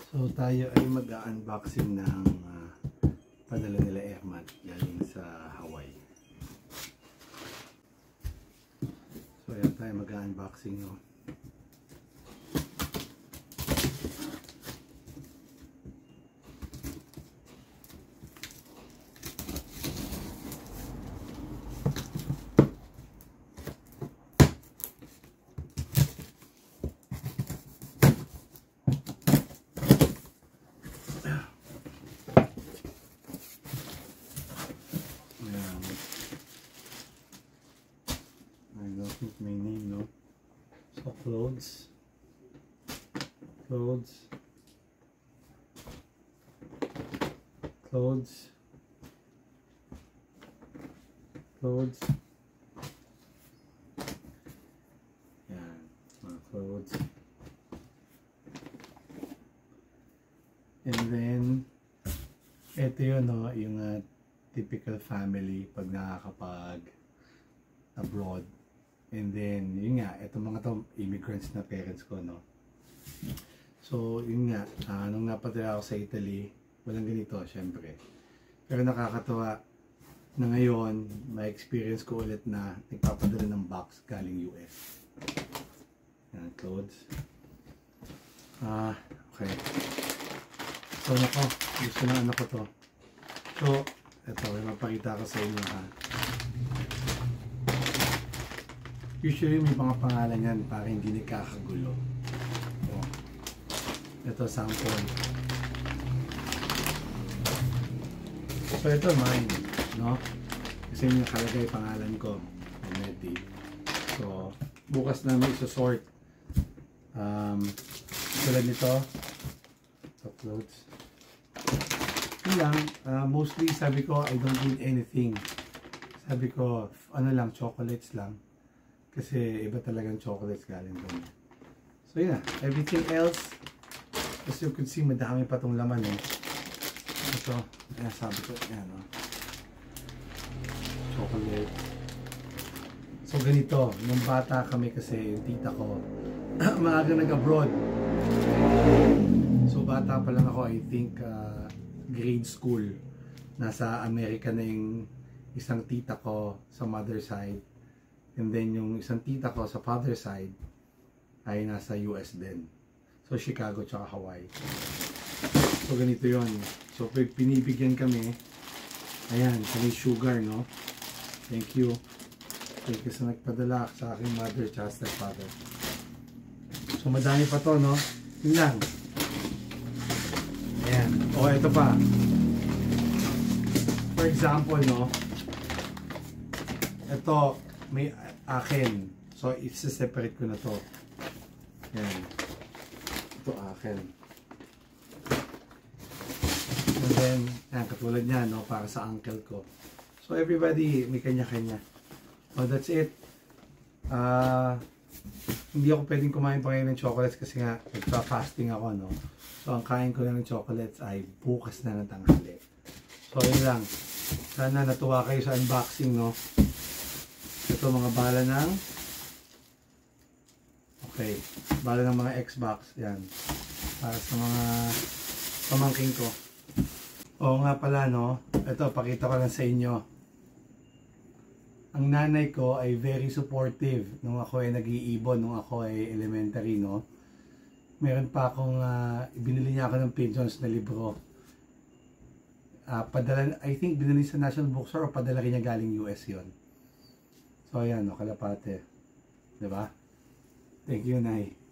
So tayo ay mag-unboxing ng padala nila Airman galing sa Hawaii. So ayan tayo mag-unboxing, no. My name, no? So clothes, yan, mga clothes, and then ito yun, no, yung typical family pag nakakapag abroad. And then, yun nga, itong mga to, immigrants na parents ko, no. So, yun nga, nung napadala ako sa Italy, walang ganito, syempre. Pero nakakatawa na ngayon, may experience ko ulit na nagpapadala ng box galing US. Yan, clothes. Okay. So, nako, gusto na ano ko to. So, ito, may mapakita ko sa inyo, ha. Usually may mga pangalan yan para hindi nagkakagulo. So, ito sample. So ito mine, no? Kasi yung nakalagay pangalan ko, Medi. So bukas na may isosort. Tulad nito, uploads. Yun lang, mostly sabi ko I don't need anything. Sabi ko ano lang, chocolates lang. Kasi iba talagang chocolates galing doon. So yun na. Everything else, as you could see, madami pa itong laman, eh. Ito, ayan, sabi ko, ayan, no? Chocolate. So ganito, nung bata kami kasi, yung tita ko, maaga nag-abroad. So bata pa lang ako, I think, grade school. Nasa Amerika na yung isang tita ko sa mother side. And then yung isang tita ko sa father side ay nasa US din. So Chicago tsaka Hawaii. So ganito yon. So pinibigyan kami. Ayan, kami sugar, no? Thank you. Thank you sa nagpadala sa aking mother tsaka stepfather. So madami pa to, no? Yun lang. Ayan. O ito pa. For example, no? Ito may akin. So, i-separate ko na to. Yan. Ito akin. And then, yan, katulad niya, no? Para sa uncle ko. So, everybody, may kanya-kanya. So, that's it. Hindi ako pwedeng kumain pa ngayon ng chocolates kasi nga, nagpa-fasting ako, no? So, ang kain ko na ng chocolates ay bukas na ng tanghali. So, yun lang. Sana natuwa kayo sa unboxing, no? Ito mga bala ng bala ng mga Xbox, yan, para sa mga pamangking ko. Oo nga pala, no, ito pakita ko lang sa inyo, ang nanay ko ay very supportive nung ako ay nag-iibon, nung ako ay elementary, no. Meron pa akong binili niya ako ng Pigeons na libro, padala, I think binili sa National Bookstore o padala rin niya galing US yon. So ayan, no, kalapate. Diba? Thank you, Nay.